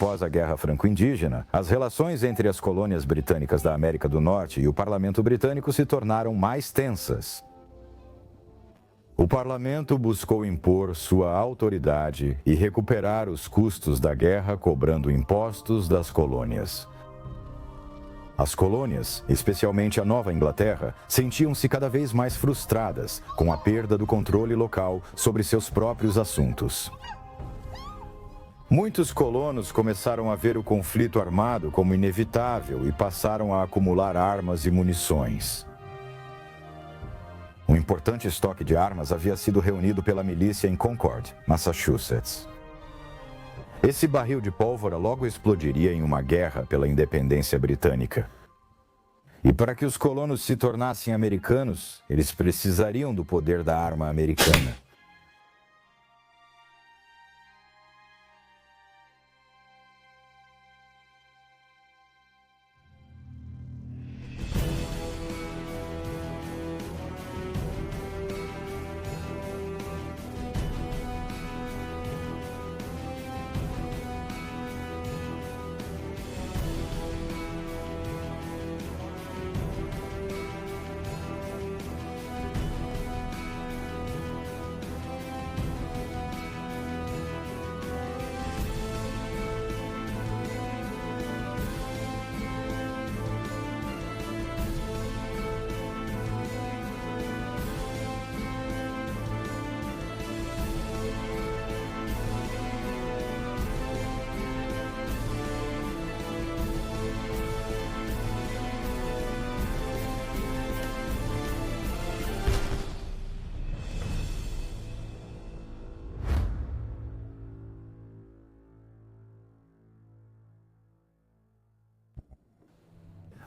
após a Guerra Franco-Indígena, as relações entre as colônias britânicas da América do Norte e o parlamento britânico se tornaram mais tensas. O parlamento buscou impor sua autoridade e recuperar os custos da guerra cobrando impostos das colônias. As colônias, especialmente a Nova Inglaterra, sentiam-se cada vez mais frustradas com a perda do controle local sobre seus próprios assuntos. Muitos colonos começaram a ver o conflito armado como inevitável e passaram a acumular armas e munições. Um importante estoque de armas havia sido reunido pela milícia em Concord, Massachusetts. Esse barril de pólvora logo explodiria em uma guerra pela independência britânica. E para que os colonos se tornassem americanos, eles precisariam do poder da arma americana.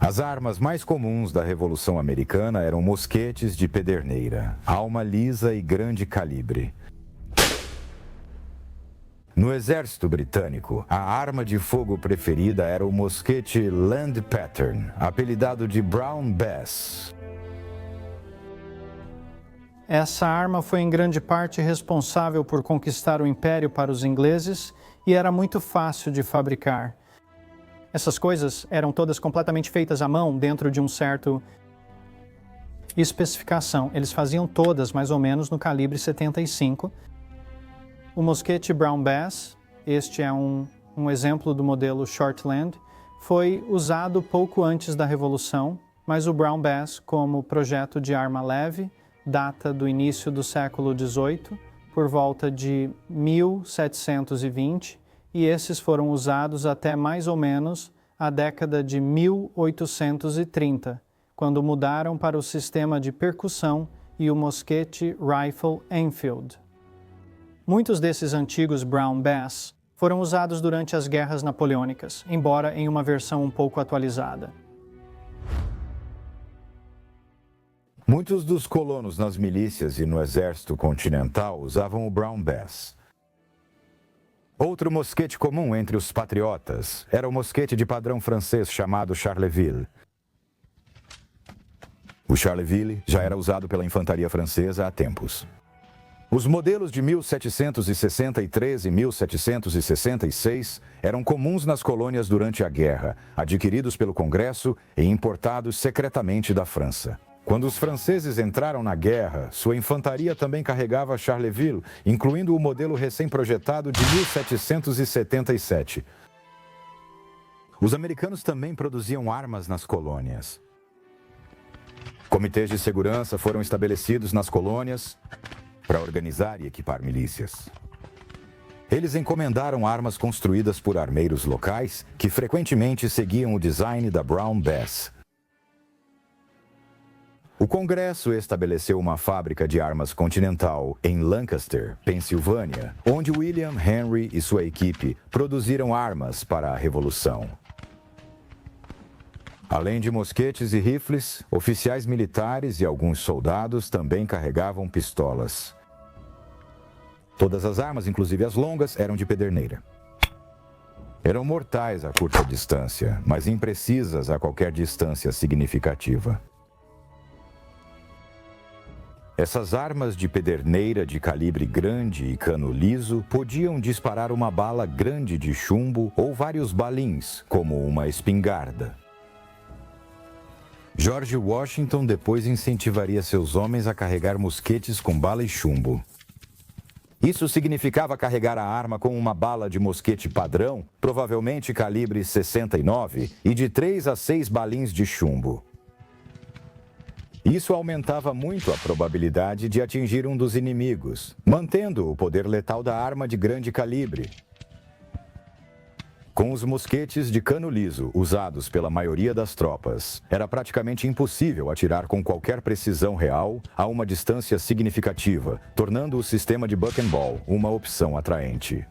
As armas mais comuns da Revolução Americana eram mosquetes de pederneira, alma lisa e grande calibre. No exército britânico, a arma de fogo preferida era o mosquete Land Pattern, apelidado de Brown Bass. Essa arma foi em grande parte responsável por conquistar o império para os ingleses e era muito fácil de fabricar. Essas coisas eram todas completamente feitas à mão dentro de um certo especificação. Eles faziam todas mais ou menos no calibre 75. O mosquete Brown Bass, este é um exemplo do modelo Shortland, foi usado pouco antes da Revolução, mas o Brown Bass, como projeto de arma leve, data do início do século XVIII, por volta de 1720, e esses foram usados até mais ou menos a década de 1830, quando mudaram para o sistema de percussão e o mosquete Rifle Enfield. Muitos desses antigos Brown Bass foram usados durante as guerras napoleônicas, embora em uma versão um pouco atualizada. Muitos dos colonos nas milícias e no exército continental usavam o Brown Bass. Outro mosquete comum entre os patriotas era o mosquete de padrão francês chamado Charleville. O Charleville já era usado pela infantaria francesa há tempos. Os modelos de 1763 e 1766 eram comuns nas colônias durante a guerra, adquiridos pelo Congresso e importados secretamente da França. Quando os franceses entraram na guerra, sua infantaria também carregava Charleville, incluindo o modelo recém-projetado de 1777. Os americanos também produziam armas nas colônias. Comitês de segurança foram estabelecidos nas colônias para organizar e equipar milícias. Eles encomendaram armas construídas por armeiros locais que frequentemente seguiam o design da Brown Bass. O Congresso estabeleceu uma fábrica de armas continental em Lancaster, Pensilvânia, onde William Henry e sua equipe produziram armas para a Revolução. Além de mosquetes e rifles, oficiais militares e alguns soldados também carregavam pistolas. Todas as armas, inclusive as longas, eram de pederneira. Eram mortais a curta distância, mas imprecisas a qualquer distância significativa. Essas armas de pederneira de calibre grande e cano liso podiam disparar uma bala grande de chumbo ou vários balins, como uma espingarda. George Washington depois incentivaria seus homens a carregar mosquetes com bala e chumbo. Isso significava carregar a arma com uma bala de mosquete padrão, provavelmente calibre 69, e de 3 a 6 balins de chumbo. Isso aumentava muito a probabilidade de atingir um dos inimigos, mantendo o poder letal da arma de grande calibre. Com os mosquetes de cano liso usados pela maioria das tropas, era praticamente impossível atirar com qualquer precisão real a uma distância significativa, tornando o sistema de buck and ball uma opção atraente.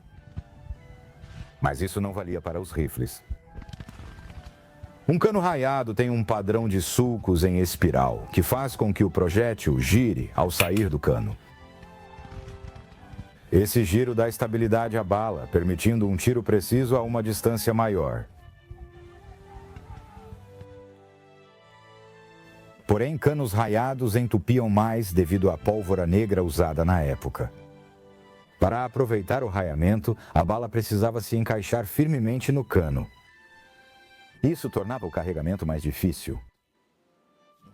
Mas isso não valia para os rifles. Um cano raiado tem um padrão de sulcos em espiral, que faz com que o projétil gire ao sair do cano. Esse giro dá estabilidade à bala, permitindo um tiro preciso a uma distância maior. Porém, canos raiados entupiam mais devido à pólvora negra usada na época. Para aproveitar o raiamento, a bala precisava se encaixar firmemente no cano. Isso tornava o carregamento mais difícil.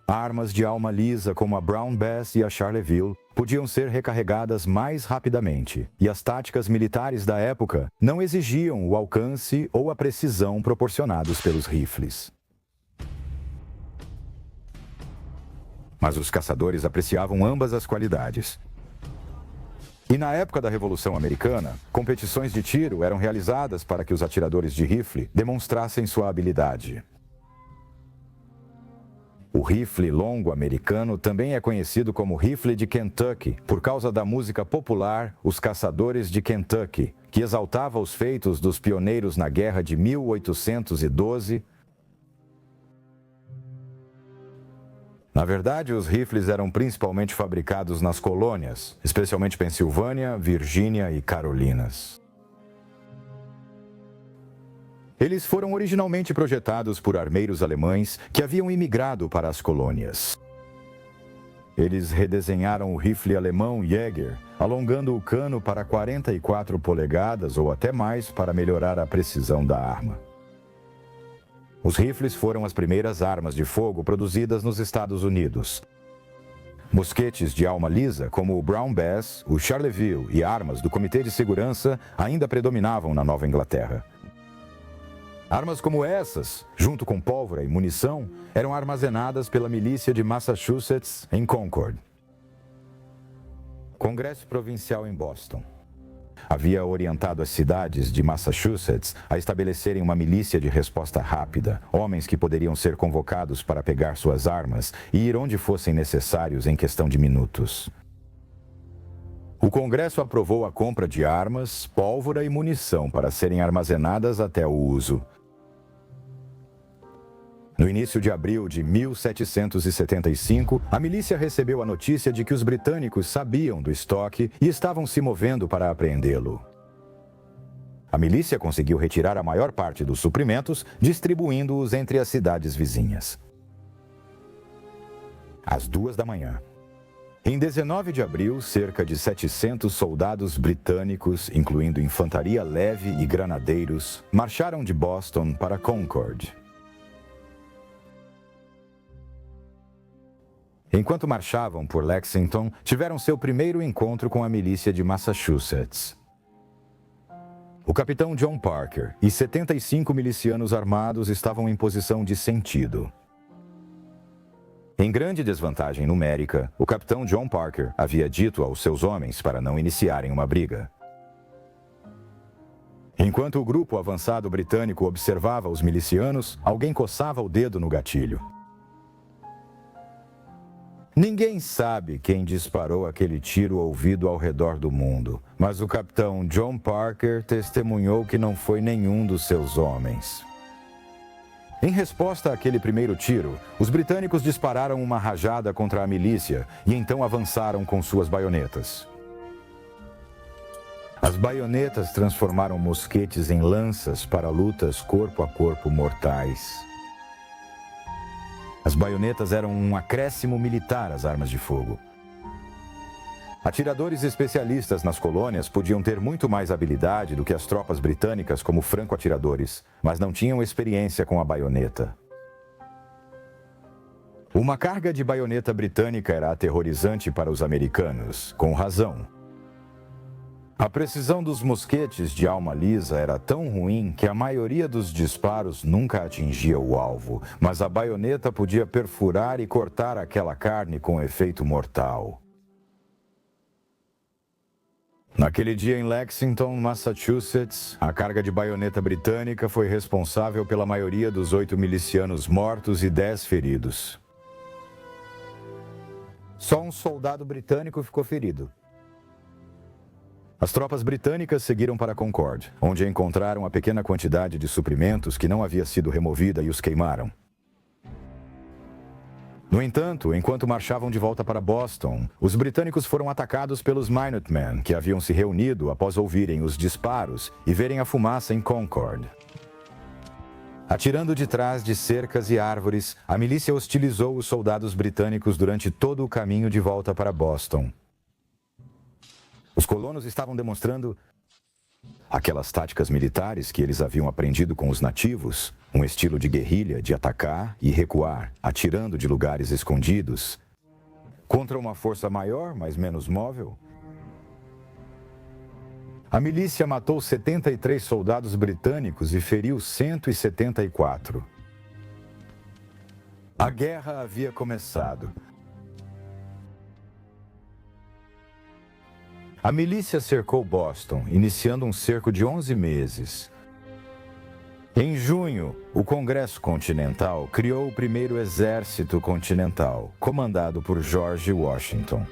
Armas de alma lisa como a Brown Bass e a Charleville podiam ser recarregadas mais rapidamente, e as táticas militares da época não exigiam o alcance ou a precisão proporcionados pelos rifles. Mas os caçadores apreciavam ambas as qualidades. E na época da Revolução Americana, competições de tiro eram realizadas para que os atiradores de rifle demonstrassem sua habilidade. O rifle longo americano também é conhecido como rifle de Kentucky, por causa da música popular Os Caçadores de Kentucky, que exaltava os feitos dos pioneiros na Guerra de 1812. Na verdade, os rifles eram principalmente fabricados nas colônias, especialmente Pensilvânia, Virgínia e Carolinas. Eles foram originalmente projetados por armeiros alemães que haviam imigrado para as colônias. Eles redesenharam o rifle alemão Jäger, alongando o cano para 44 polegadas ou até mais para melhorar a precisão da arma. Os rifles foram as primeiras armas de fogo produzidas nos Estados Unidos. Mosquetes de alma lisa, como o Brown Bass, o Charleville e armas do Comitê de Segurança ainda predominavam na Nova Inglaterra. Armas como essas, junto com pólvora e munição, eram armazenadas pela milícia de Massachusetts em Concord. Congresso Provincial em Boston havia orientado as cidades de Massachusetts a estabelecerem uma milícia de resposta rápida, homens que poderiam ser convocados para pegar suas armas e ir onde fossem necessários em questão de minutos. O Congresso aprovou a compra de armas, pólvora e munição para serem armazenadas até o uso. No início de abril de 1775, a milícia recebeu a notícia de que os britânicos sabiam do estoque e estavam se movendo para apreendê-lo. A milícia conseguiu retirar a maior parte dos suprimentos, distribuindo-os entre as cidades vizinhas. Às 2 da manhã. Em 19 de abril, cerca de 700 soldados britânicos, incluindo infantaria leve e granadeiros, marcharam de Boston para Concord. Enquanto marchavam por Lexington, tiveram seu primeiro encontro com a milícia de Massachusetts. O capitão John Parker e 75 milicianos armados estavam em posição de sentido. Em grande desvantagem numérica, o capitão John Parker havia dito aos seus homens para não iniciarem uma briga. Enquanto o grupo avançado britânico observava os milicianos, alguém coçava o dedo no gatilho. Ninguém sabe quem disparou aquele tiro ouvido ao redor do mundo, mas o capitão John Parker testemunhou que não foi nenhum dos seus homens. Em resposta àquele primeiro tiro, os britânicos dispararam uma rajada contra a milícia e então avançaram com suas baionetas. As baionetas transformaram mosquetes em lanças para lutas corpo a corpo mortais. As baionetas eram um acréscimo militar às armas de fogo. Atiradores especialistas nas colônias podiam ter muito mais habilidade do que as tropas britânicas como franco-atiradores, mas não tinham experiência com a baioneta. Uma carga de baioneta britânica era aterrorizante para os americanos, com razão. A precisão dos mosquetes de alma lisa era tão ruim que a maioria dos disparos nunca atingia o alvo, mas a baioneta podia perfurar e cortar aquela carne com efeito mortal. Naquele dia em Lexington, Massachusetts, a carga de baioneta britânica foi responsável pela maioria dos 8 milicianos mortos e 10 feridos. Só um soldado britânico ficou ferido. As tropas britânicas seguiram para Concord, onde encontraram a pequena quantidade de suprimentos que não havia sido removida e os queimaram. No entanto, enquanto marchavam de volta para Boston, os britânicos foram atacados pelos Minutemen, que haviam se reunido após ouvirem os disparos e verem a fumaça em Concord. Atirando de trás de cercas e árvores, a milícia hostilizou os soldados britânicos durante todo o caminho de volta para Boston. Os colonos estavam demonstrando aquelas táticas militares que eles haviam aprendido com os nativos, um estilo de guerrilha de atacar e recuar, atirando de lugares escondidos, contra uma força maior, mas menos móvel. A milícia matou 73 soldados britânicos e feriu 174. A guerra havia começado. A milícia cercou Boston, iniciando um cerco de 11 meses. Em junho, o Congresso Continental criou o primeiro Exército Continental, comandado por George Washington.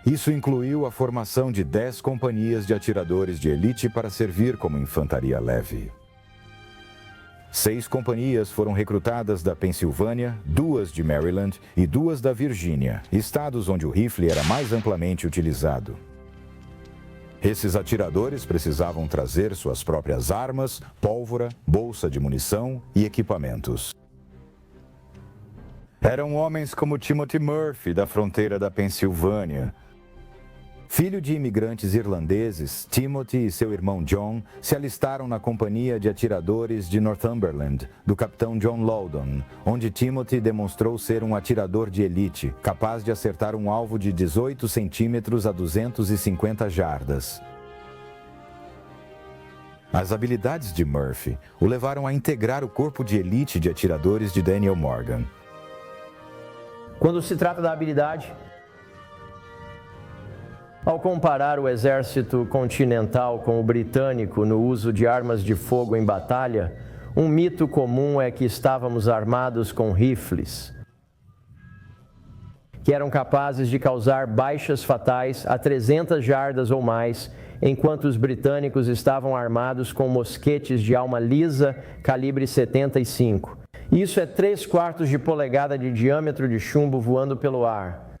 Isso incluiu a formação de 10 companhias de atiradores de elite para servir como infantaria leve. 6 companhias foram recrutadas da Pensilvânia, 2 de Maryland e 2 da Virgínia, estados onde o rifle era mais amplamente utilizado. Esses atiradores precisavam trazer suas próprias armas, pólvora, bolsa de munição e equipamentos. Eram homens como Timothy Murphy, da fronteira da Pensilvânia. Filho de imigrantes irlandeses, Timothy e seu irmão John se alistaram na Companhia de Atiradores de Northumberland, do capitão John Loudon, onde Timothy demonstrou ser um atirador de elite, capaz de acertar um alvo de 18 centímetros a 250 jardas. As habilidades de Murphy o levaram a integrar o corpo de elite de atiradores de Daniel Morgan. Quando se trata da habilidade, ao comparar o exército continental com o britânico no uso de armas de fogo em batalha, um mito comum é que estávamos armados com rifles, que eram capazes de causar baixas fatais a 300 jardas ou mais, enquanto os britânicos estavam armados com mosquetes de alma lisa calibre 75. Isso é 3/4 de polegada de diâmetro de chumbo voando pelo ar.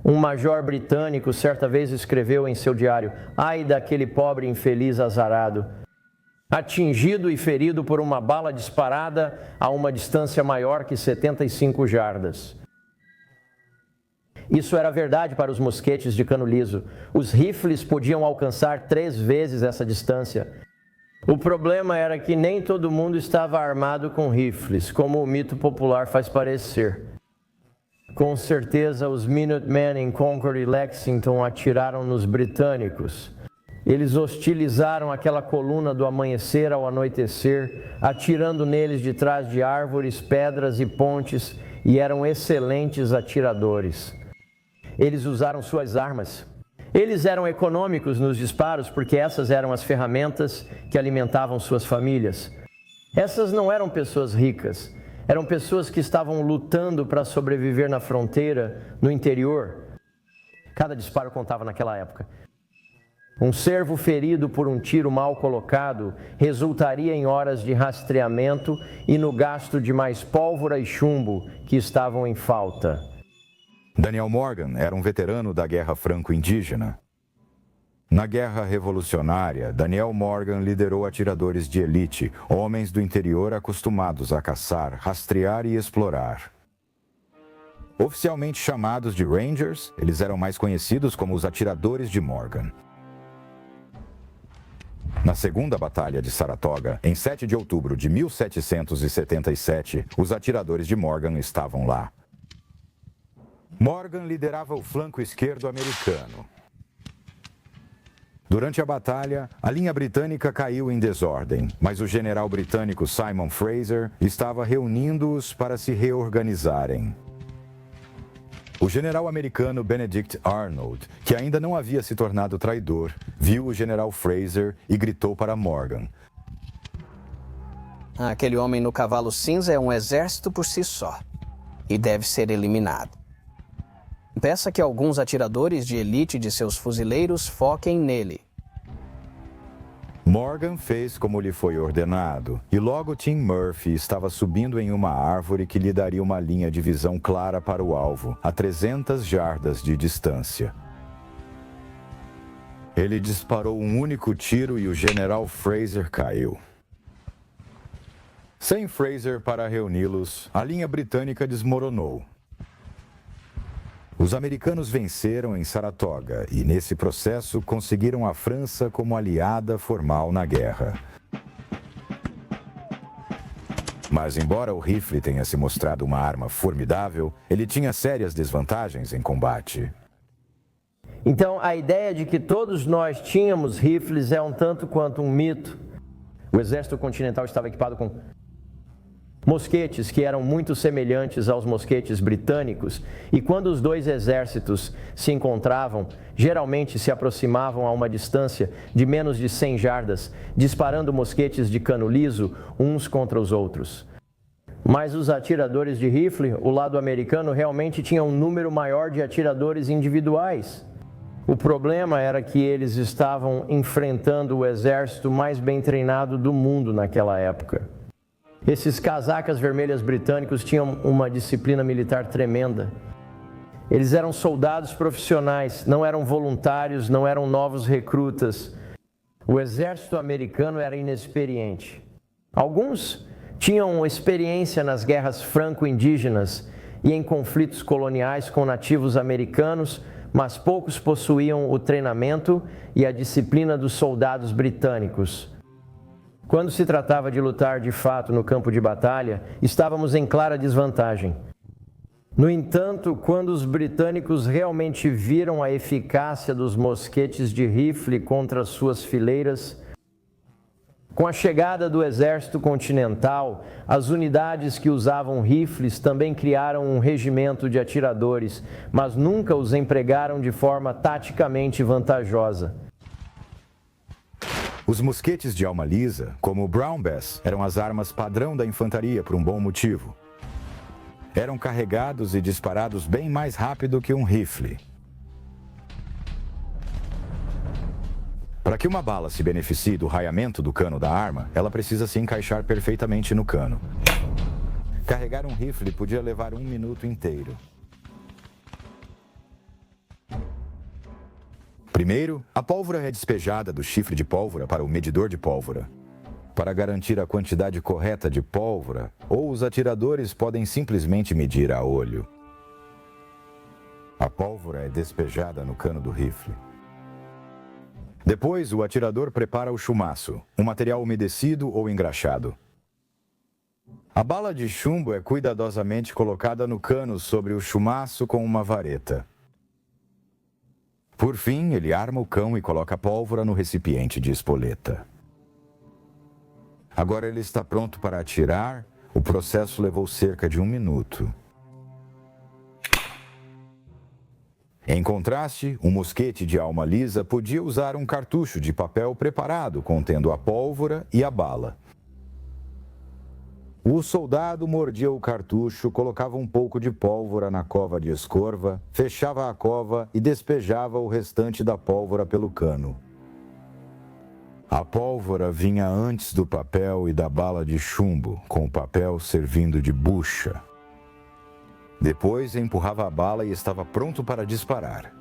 Um major britânico certa vez escreveu em seu diário: "Ai daquele pobre infeliz azarado, atingido e ferido por uma bala disparada a uma distância maior que 75 jardas." Isso era verdade para os mosquetes de cano liso. Os rifles podiam alcançar 3 vezes essa distância. O problema era que nem todo mundo estava armado com rifles, como o mito popular faz parecer. Com certeza, os Minutemen em Concord e Lexington atiraram nos britânicos. Eles hostilizaram aquela coluna do amanhecer ao anoitecer, atirando neles de trás de árvores, pedras e pontes, e eram excelentes atiradores. Eles usaram suas armas. Eles eram econômicos nos disparos porque essas eram as ferramentas que alimentavam suas famílias. Essas não eram pessoas ricas. Eram pessoas que estavam lutando para sobreviver na fronteira, no interior. Cada disparo contava naquela época. Um servo ferido por um tiro mal colocado resultaria em horas de rastreamento e no gasto de mais pólvora e chumbo que estavam em falta. Daniel Morgan era um veterano da Guerra Franco-Indígena. Na Guerra Revolucionária, Daniel Morgan liderou atiradores de elite, homens do interior acostumados a caçar, rastrear e explorar. Oficialmente chamados de Rangers, eles eram mais conhecidos como os Atiradores de Morgan. Na Segunda Batalha de Saratoga, em 7 de outubro de 1777, os Atiradores de Morgan estavam lá. Morgan liderava o flanco esquerdo americano. Durante a batalha, a linha britânica caiu em desordem, mas o general britânico Simon Fraser estava reunindo-os para se reorganizarem. O general americano Benedict Arnold, que ainda não havia se tornado traidor, viu o general Fraser e gritou para Morgan: "Aquele homem no cavalo cinza é um exército por si só e deve ser eliminado. Peça que alguns atiradores de elite de seus fuzileiros foquem nele." Morgan fez como lhe foi ordenado, e logo Tim Murphy estava subindo em uma árvore que lhe daria uma linha de visão clara para o alvo, a 300 jardas de distância. Ele disparou um único tiro e o general Fraser caiu. Sem Fraser para reuni-los, a linha britânica desmoronou. Os americanos venceram em Saratoga e, nesse processo, conseguiram a França como aliada formal na guerra. Mas, embora o rifle tenha se mostrado uma arma formidável, ele tinha sérias desvantagens em combate. Então, a ideia de que todos nós tínhamos rifles é um tanto quanto um mito. O exército continental estava equipado com mosquetes que eram muito semelhantes aos mosquetes britânicos, e quando os dois exércitos se encontravam, geralmente se aproximavam a uma distância de menos de 100 jardas, disparando mosquetes de cano liso uns contra os outros. Mas os atiradores de rifle, o lado americano, realmente tinha um número maior de atiradores individuais. O problema era que eles estavam enfrentando o exército mais bem treinado do mundo naquela época. Esses casacas vermelhas britânicos tinham uma disciplina militar tremenda. Eles eram soldados profissionais, não eram voluntários, não eram novos recrutas. O exército americano era inexperiente. Alguns tinham experiência nas guerras franco-indígenas e em conflitos coloniais com nativos americanos, mas poucos possuíam o treinamento e a disciplina dos soldados britânicos. Quando se tratava de lutar de fato no campo de batalha, estávamos em clara desvantagem. No entanto, quando os britânicos realmente viram a eficácia dos mosquetes de rifle contra suas fileiras, com a chegada do exército continental, as unidades que usavam rifles também criaram um regimento de atiradores, mas nunca os empregaram de forma taticamente vantajosa. Os mosquetes de alma lisa, como o Brown Bass, eram as armas padrão da infantaria por um bom motivo. Eram carregados e disparados bem mais rápido que um rifle. Para que uma bala se beneficie do raiamento do cano da arma, ela precisa se encaixar perfeitamente no cano. Carregar um rifle podia levar 1 minuto inteiro. Primeiro, a pólvora é despejada do chifre de pólvora para o medidor de pólvora. Para garantir a quantidade correta de pólvora, ou os atiradores podem simplesmente medir a olho. A pólvora é despejada no cano do rifle. Depois, o atirador prepara o chumaço, um material umedecido ou engraxado. A bala de chumbo é cuidadosamente colocada no cano sobre o chumaço com uma vareta. Por fim, ele arma o cão e coloca a pólvora no recipiente de espoleta. Agora ele está pronto para atirar. O processo levou cerca de 1 minuto. Em contraste, um mosquete de alma lisa podia usar um cartucho de papel preparado contendo a pólvora e a bala. O soldado mordia o cartucho, colocava um pouco de pólvora na cova de escorva, fechava a cova e despejava o restante da pólvora pelo cano. A pólvora vinha antes do papel e da bala de chumbo, com o papel servindo de bucha. Depois empurrava a bala e estava pronto para disparar.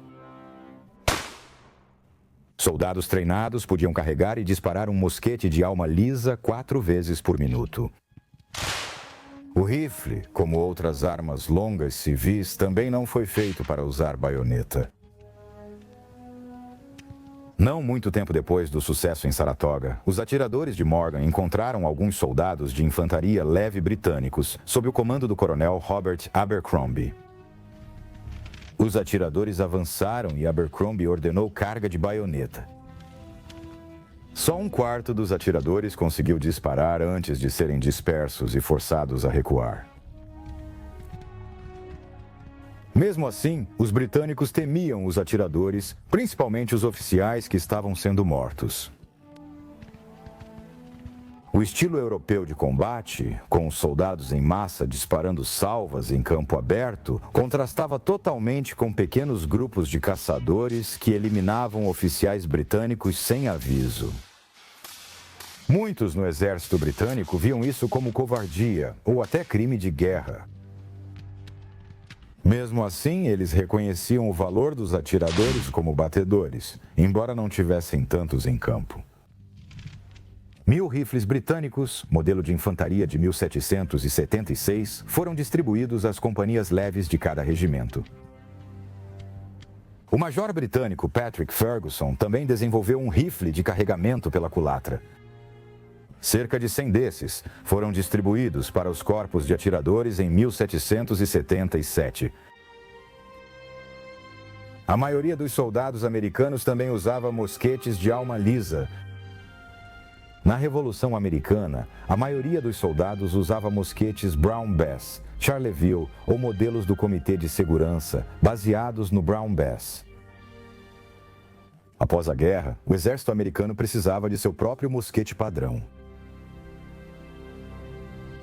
Soldados treinados podiam carregar e disparar um mosquete de alma lisa 4 vezes por minuto. O rifle, como outras armas longas civis, também não foi feito para usar baioneta. Não muito tempo depois do sucesso em Saratoga, os atiradores de Morgan encontraram alguns soldados de infantaria leve britânicos, sob o comando do coronel Robert Abercrombie. Os atiradores avançaram e Abercrombie ordenou carga de baioneta. Só um quarto dos atiradores conseguiu disparar antes de serem dispersos e forçados a recuar. Mesmo assim, os britânicos temiam os atiradores, principalmente os oficiais que estavam sendo mortos. O estilo europeu de combate, com os soldados em massa disparando salvas em campo aberto, contrastava totalmente com pequenos grupos de caçadores que eliminavam oficiais britânicos sem aviso. Muitos no exército britânico viam isso como covardia ou até crime de guerra. Mesmo assim, eles reconheciam o valor dos atiradores como batedores, embora não tivessem tantos em campo. 1.000 rifles britânicos, modelo de infantaria de 1776, foram distribuídos às companhias leves de cada regimento. O major britânico Patrick Ferguson também desenvolveu um rifle de carregamento pela culatra. Cerca de 100 desses foram distribuídos para os corpos de atiradores em 1777. A maioria dos soldados americanos também usava mosquetes de alma lisa. Na Revolução Americana, a maioria dos soldados usava mosquetes Brown Bass, Charleville ou modelos do Comitê de Segurança, baseados no Brown Bass. Após a guerra, o exército americano precisava de seu próprio mosquete padrão.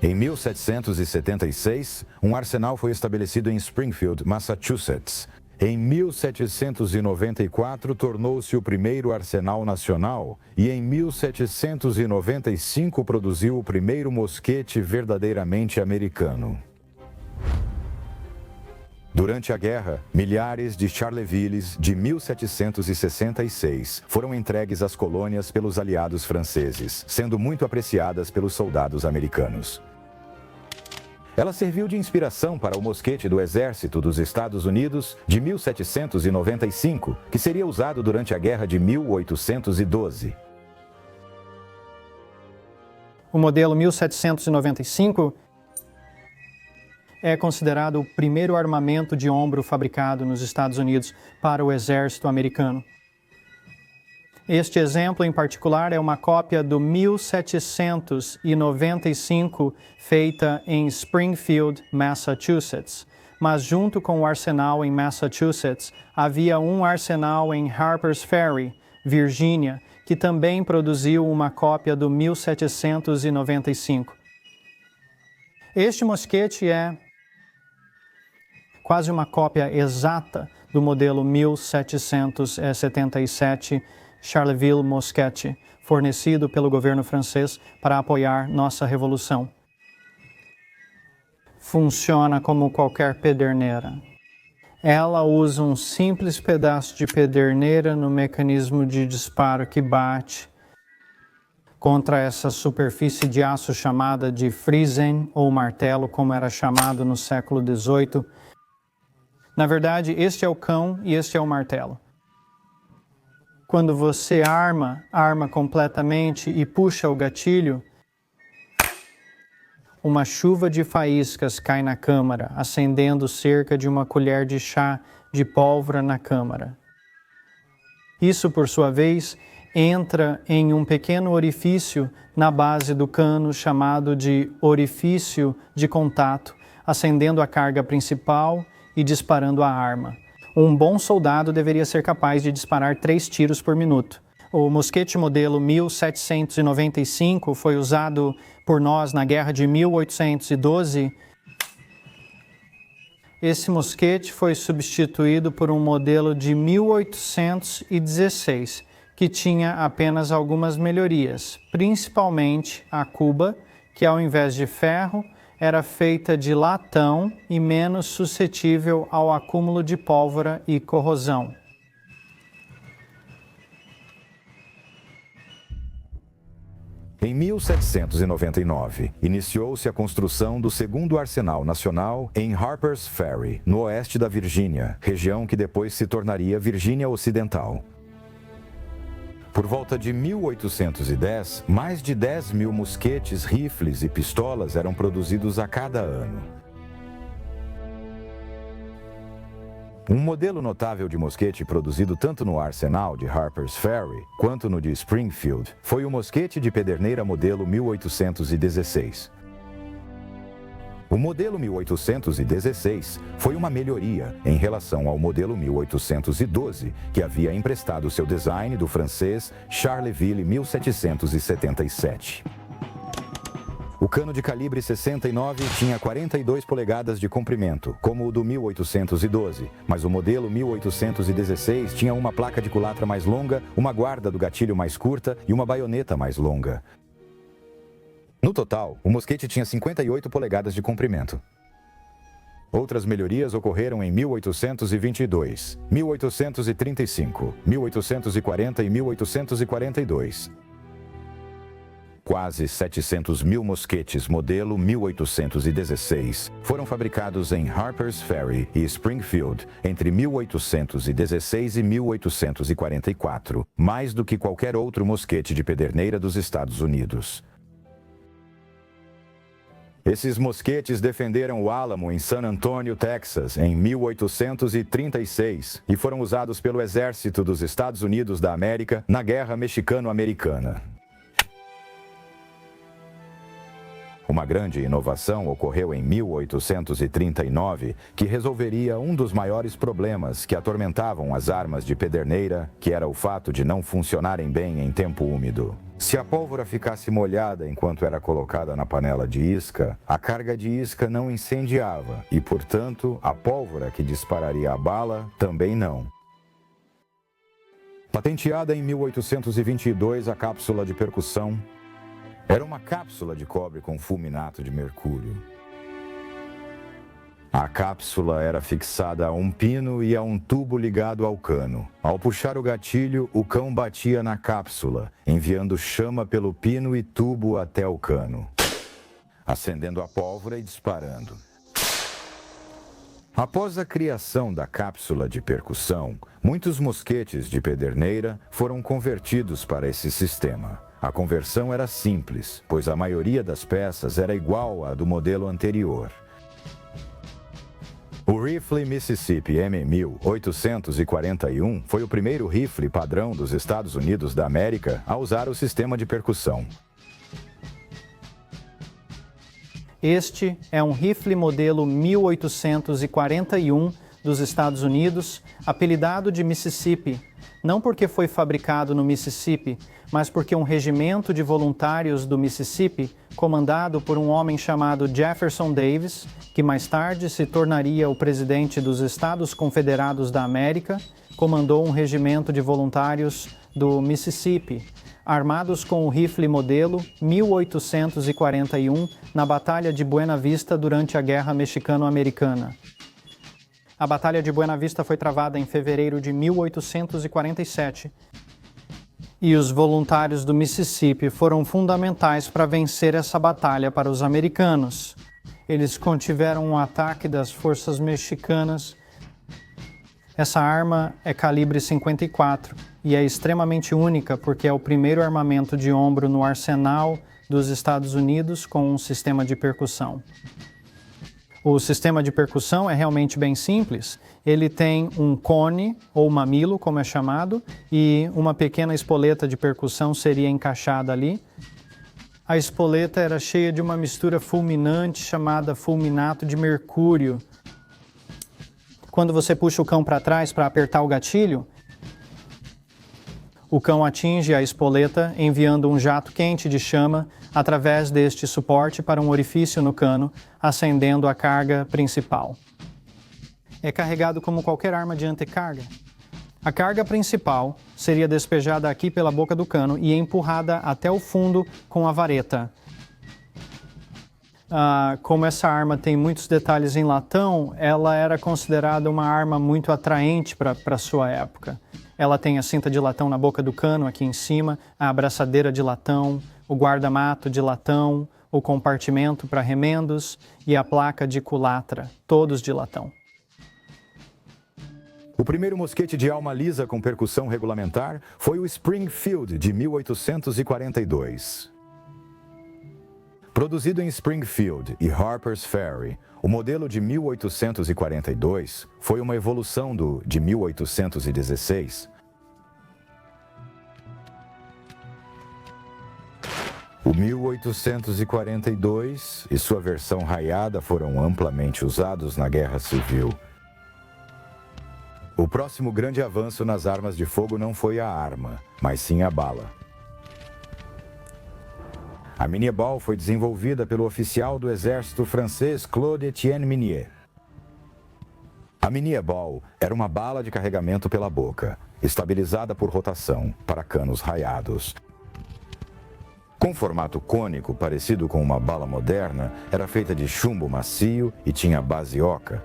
Em 1776, um arsenal foi estabelecido em Springfield, Massachusetts. Em 1794, tornou-se o primeiro arsenal nacional e em 1795 produziu o primeiro mosquete verdadeiramente americano. Durante a guerra, milhares de Charlevilles de 1766 foram entregues às colônias pelos aliados franceses, sendo muito apreciadas pelos soldados americanos. Ela serviu de inspiração para o mosquete do Exército dos Estados Unidos de 1795, que seria usado durante a Guerra de 1812. O modelo 1795 é considerado o primeiro armamento de ombro fabricado nos Estados Unidos para o exército americano. Este exemplo em particular é uma cópia do 1795 feita em Springfield, Massachusetts. Mas junto com o arsenal em Massachusetts, havia um arsenal em Harper's Ferry, Virgínia, que também produziu uma cópia do 1795. Este mosquete é quase uma cópia exata do modelo 1777 Charleville Mosquete, fornecido pelo governo francês para apoiar nossa revolução. Funciona como qualquer pederneira. Ela usa um simples pedaço de pederneira no mecanismo de disparo que bate contra essa superfície de aço chamada de frizen ou martelo, como era chamado no século XVIII. Na verdade, este é o cão e este é o martelo. Quando você arma completamente e puxa o gatilho, uma chuva de faíscas cai na câmara, acendendo cerca de uma colher de chá de pólvora na câmara. Isso, por sua vez, entra em um pequeno orifício na base do cano chamado de orifício de contato, acendendo a carga principal e disparando a arma. Um bom soldado deveria ser capaz de disparar 3 tiros por minuto. O mosquete modelo 1795 foi usado por nós na Guerra de 1812. Esse mosquete foi substituído por um modelo de 1816, que tinha apenas algumas melhorias, principalmente a cuba, que ao invés de ferro, era feita de latão e menos suscetível ao acúmulo de pólvora e corrosão. Em 1799, iniciou-se a construção do segundo arsenal nacional em Harper's Ferry, no oeste da Virgínia, região que depois se tornaria Virgínia Ocidental. Por volta de 1810, mais de 10 mil mosquetes, rifles e pistolas eram produzidos a cada ano. Um modelo notável de mosquete produzido tanto no arsenal de Harper's Ferry quanto no de Springfield foi o mosquete de pederneira modelo 1816. O modelo 1816 foi uma melhoria em relação ao modelo 1812, que havia emprestado seu design do francês Charleville 1777. O cano de calibre 69 tinha 42 polegadas de comprimento, como o do 1812, mas o modelo 1816 tinha uma placa de culatra mais longa, uma guarda do gatilho mais curta e uma baioneta mais longa. No total, o mosquete tinha 58 polegadas de comprimento. Outras melhorias ocorreram em 1822, 1835, 1840 e 1842. Quase 700 mil mosquetes modelo 1816 foram fabricados em Harper's Ferry e Springfield entre 1816 e 1844, mais do que qualquer outro mosquete de pederneira dos Estados Unidos. Esses mosquetes defenderam o Álamo em San Antonio, Texas, em 1836 e foram usados pelo Exército dos Estados Unidos da América na Guerra Mexicano-Americana. Uma grande inovação ocorreu em 1839, que resolveria um dos maiores problemas que atormentavam as armas de pederneira, que era o fato de não funcionarem bem em tempo úmido. Se a pólvora ficasse molhada enquanto era colocada na panela de isca, a carga de isca não incendiava e, portanto, a pólvora que dispararia a bala também não. Patenteada em 1822, a cápsula de percussão era uma cápsula de cobre com fulminato de mercúrio. A cápsula era fixada a um pino e a um tubo ligado ao cano. Ao puxar o gatilho, o cão batia na cápsula, enviando chama pelo pino e tubo até o cano, acendendo a pólvora e disparando. Após a criação da cápsula de percussão, muitos mosquetes de pederneira foram convertidos para esse sistema. A conversão era simples, pois a maioria das peças era igual à do modelo anterior. O rifle Mississippi M1841 foi o primeiro rifle padrão dos Estados Unidos da América a usar o sistema de percussão. Este é um rifle modelo 1841 dos Estados Unidos, apelidado de Mississippi, não porque foi fabricado no Mississippi, mas porque um regimento de voluntários do Mississippi, comandado por um homem chamado Jefferson Davis, que mais tarde se tornaria o presidente dos Estados Confederados da América, comandou um regimento de voluntários do Mississippi, armados com o rifle modelo 1841 na Batalha de Buena Vista durante a Guerra Mexicano-Americana. A Batalha de Buena Vista foi travada em fevereiro de 1847 e os voluntários do Mississippi foram fundamentais para vencer essa batalha para os americanos. Eles contiveram um ataque das forças mexicanas. Essa arma é calibre 54 e é extremamente única porque é o primeiro armamento de ombro no arsenal dos Estados Unidos com um sistema de percussão. O sistema de percussão é realmente bem simples. Ele tem um cone, ou mamilo, como é chamado, e uma pequena espoleta de percussão seria encaixada ali. A espoleta era cheia de uma mistura fulminante chamada fulminato de mercúrio. Quando você puxa o cão para trás para apertar o gatilho, o cão atinge a espoleta enviando um jato quente de chama através deste suporte para um orifício no cano, acendendo a carga principal. É carregado como qualquer arma de antecarga. A carga principal seria despejada aqui pela boca do cano e empurrada até o fundo com a vareta. Como essa arma tem muitos detalhes em latão, ela era considerada uma arma muito atraente para a sua época. Ela tem a cinta de latão na boca do cano aqui em cima, a abraçadeira de latão, o guarda-mato de latão, o compartimento para remendos e a placa de culatra, todos de latão. O primeiro mosquete de alma lisa com percussão regulamentar foi o Springfield, de 1842. Produzido em Springfield e Harper's Ferry, o modelo de 1842 foi uma evolução do de 1816. O 1842 e sua versão raiada foram amplamente usados na Guerra Civil. O próximo grande avanço nas armas de fogo não foi a arma, mas sim a bala. A Minié-Ball foi desenvolvida pelo oficial do exército francês Claude Etienne Minié. A Minié-Ball era uma bala de carregamento pela boca, estabilizada por rotação para canos raiados. Com formato cônico, parecido com uma bala moderna, era feita de chumbo macio e tinha base oca.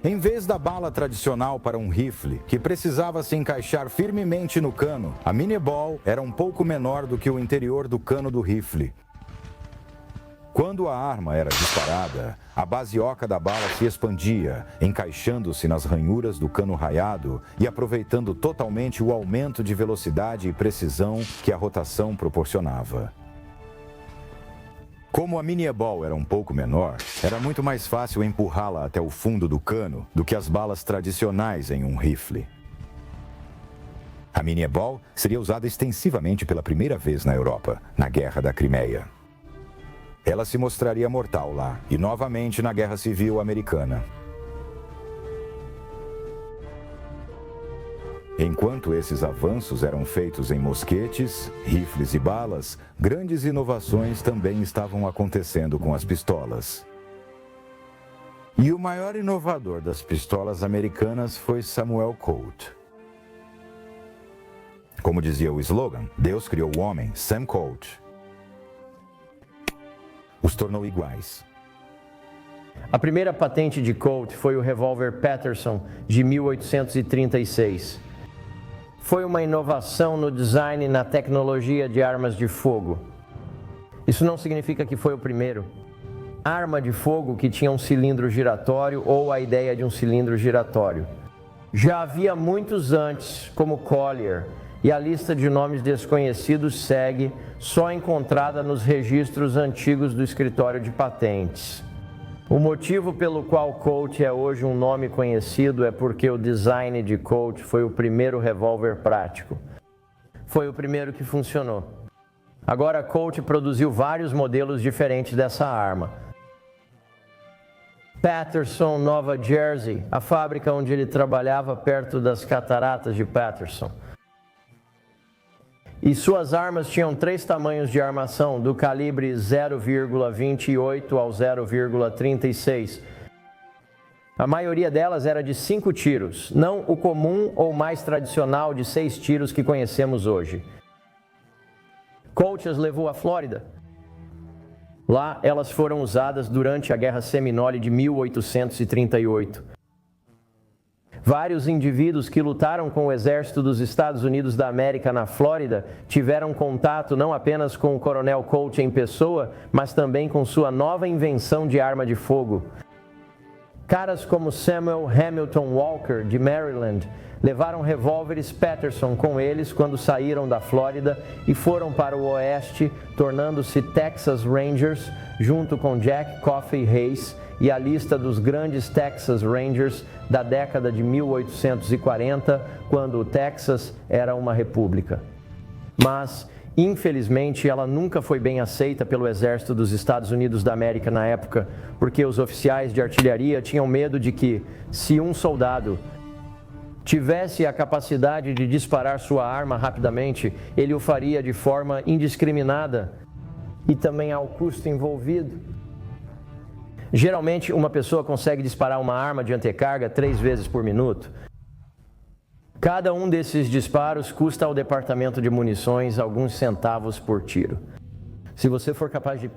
Em vez da bala tradicional para um rifle, que precisava se encaixar firmemente no cano, a Minié-Ball era um pouco menor do que o interior do cano do rifle. Quando a arma era disparada, a base oca da bala se expandia, encaixando-se nas ranhuras do cano raiado e aproveitando totalmente o aumento de velocidade e precisão que a rotação proporcionava. Como a Minié-Ball era um pouco menor, era muito mais fácil empurrá-la até o fundo do cano do que as balas tradicionais em um rifle. A Minié-Ball seria usada extensivamente pela primeira vez na Europa, na Guerra da Crimeia. Ela se mostraria mortal lá e novamente na Guerra Civil Americana. Enquanto esses avanços eram feitos em mosquetes, rifles e balas, grandes inovações também estavam acontecendo com as pistolas. E o maior inovador das pistolas americanas foi Samuel Colt. Como dizia o slogan, Deus criou o homem, Sam Colt. Os tornou iguais. A primeira patente de Colt foi o revólver Patterson de 1836. Foi uma inovação no design e na tecnologia de armas de fogo. Isso não significa que foi o primeiro. Arma de fogo que tinha um cilindro giratório ou a ideia de um cilindro giratório. Já havia muitos antes, como Collier, e a lista de nomes desconhecidos segue, só encontrada nos registros antigos do escritório de patentes. O motivo pelo qual Colt é hoje um nome conhecido é porque o design de Colt foi o primeiro revólver prático. Foi o primeiro que funcionou. Agora Colt produziu vários modelos diferentes dessa arma. Patterson, Nova Jersey, a fábrica onde ele trabalhava perto das cataratas de Patterson. E suas armas tinham 3 tamanhos de armação, do calibre 0,28 ao 0,36. A maioria delas era de 5 tiros, não o comum ou mais tradicional de 6 tiros que conhecemos hoje. Colt as levou à Flórida. Lá, elas foram usadas durante a Guerra Seminole de 1838. Vários indivíduos que lutaram com o exército dos Estados Unidos da América na Flórida tiveram contato não apenas com o coronel Colt em pessoa, mas também com sua nova invenção de arma de fogo. Caras como Samuel Hamilton Walker, de Maryland, levaram revólveres Patterson com eles quando saíram da Flórida e foram para o oeste, tornando-se Texas Rangers, junto com Jack Coffey Hayes e a lista dos grandes Texas Rangers da década de 1840, quando o Texas era uma república. Mas, infelizmente, ela nunca foi bem aceita pelo exército dos Estados Unidos da América na época, porque os oficiais de artilharia tinham medo de que, se um soldado tivesse a capacidade de disparar sua arma rapidamente, ele o faria de forma indiscriminada e também ao custo envolvido. Geralmente, uma pessoa consegue disparar uma arma de antecarga 3 vezes por minuto. Cada um desses disparos custa ao departamento de munições alguns centavos por tiro. Se você for capaz de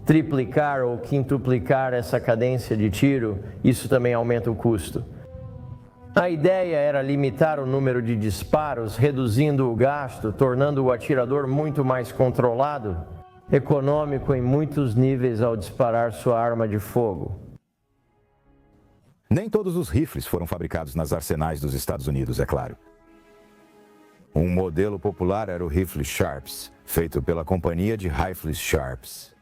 triplicar ou quintuplicar essa cadência de tiro, isso também aumenta o custo. A ideia era limitar o número de disparos, reduzindo o gasto, tornando o atirador muito mais controlado, econômico em muitos níveis ao disparar sua arma de fogo. Nem todos os rifles foram fabricados nas arsenais dos Estados Unidos, é claro. Um modelo popular era o rifle Sharps, feito pela companhia de rifles Sharps.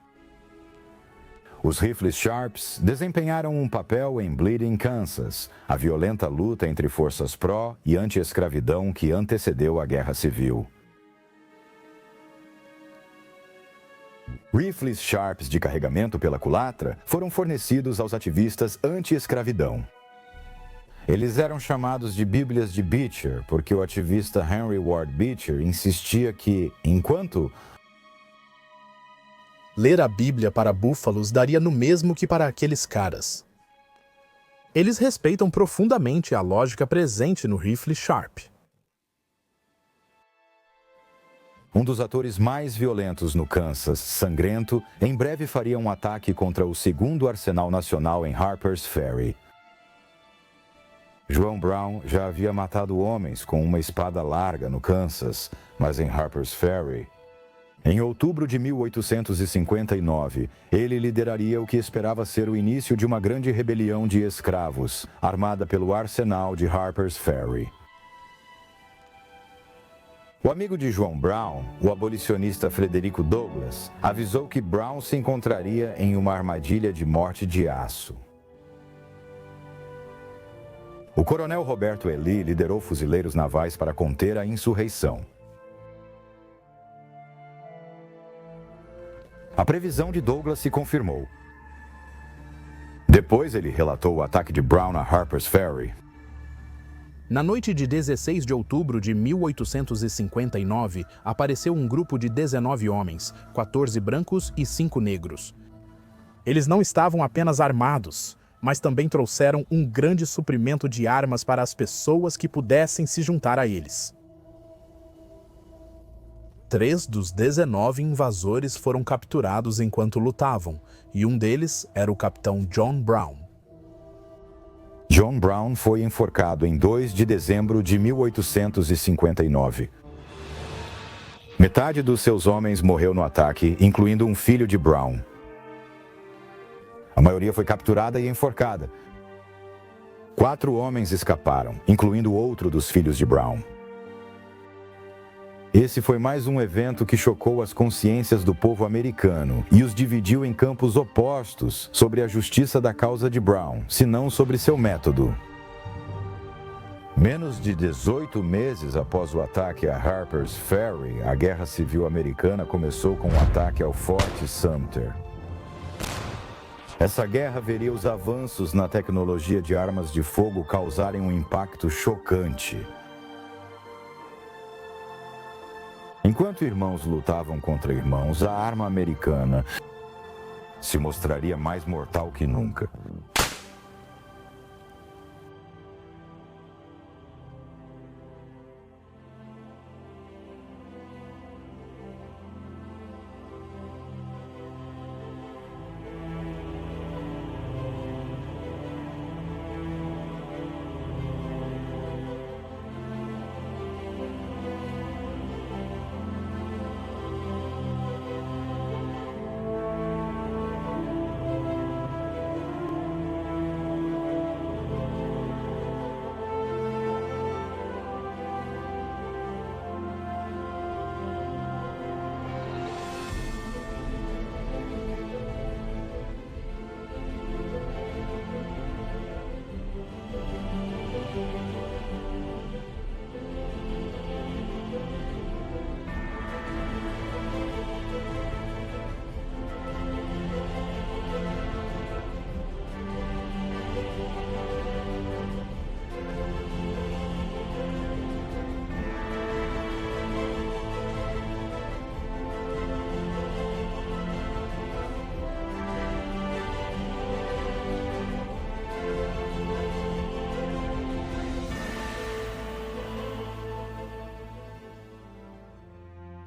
Os rifles Sharps desempenharam um papel em Bleeding Kansas, a violenta luta entre forças pró e anti-escravidão que antecedeu a Guerra Civil. Rifles Sharps de carregamento pela culatra foram fornecidos aos ativistas anti-escravidão. Eles eram chamados de Bíblias de Beecher, porque o ativista Henry Ward Beecher insistia que, enquanto ler a Bíblia para búfalos daria no mesmo que para aqueles caras. Eles respeitam profundamente a lógica presente no rifle Sharp. Um dos atores mais violentos no Kansas, sangrento, em breve faria um ataque contra o 2º Arsenal Nacional em Harper's Ferry. João Brown já havia matado homens com uma espada larga no Kansas, mas em Harper's Ferry. Em outubro de 1859, ele lideraria o que esperava ser o início de uma grande rebelião de escravos, armada pelo arsenal de Harper's Ferry. O amigo de João Brown, o abolicionista Frederico Douglass, avisou que Brown se encontraria em uma armadilha de morte de aço. O coronel Roberto Ely liderou fuzileiros navais para conter a insurreição. A previsão de Douglass se confirmou. Depois ele relatou o ataque de Brown a Harper's Ferry. Na noite de 16 de outubro de 1859, apareceu um grupo de 19 homens, 14 brancos e 5 negros. Eles não estavam apenas armados, mas também trouxeram um grande suprimento de armas para as pessoas que pudessem se juntar a eles. 3 dos 19 invasores foram capturados enquanto lutavam, e um deles era o capitão John Brown. John Brown foi enforcado em 2 de dezembro de 1859. Metade dos seus homens morreu no ataque, incluindo um filho de Brown. A maioria foi capturada e enforcada. 4 homens escaparam, incluindo outro dos filhos de Brown. Esse foi mais um evento que chocou as consciências do povo americano e os dividiu em campos opostos sobre a justiça da causa de Brown, se não sobre seu método. Menos de 18 meses após o ataque a Harper's Ferry, a Guerra Civil Americana começou com o ataque ao Forte Sumter. Essa guerra veria os avanços na tecnologia de armas de fogo causarem um impacto chocante. Enquanto irmãos lutavam contra irmãos, a arma americana se mostraria mais mortal que nunca.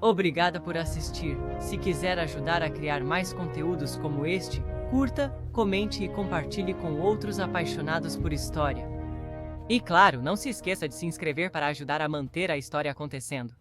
Obrigada por assistir. Se quiser ajudar a criar mais conteúdos como este, curta, comente e compartilhe com outros apaixonados por história. E claro, não se esqueça de se inscrever para ajudar a manter a história acontecendo.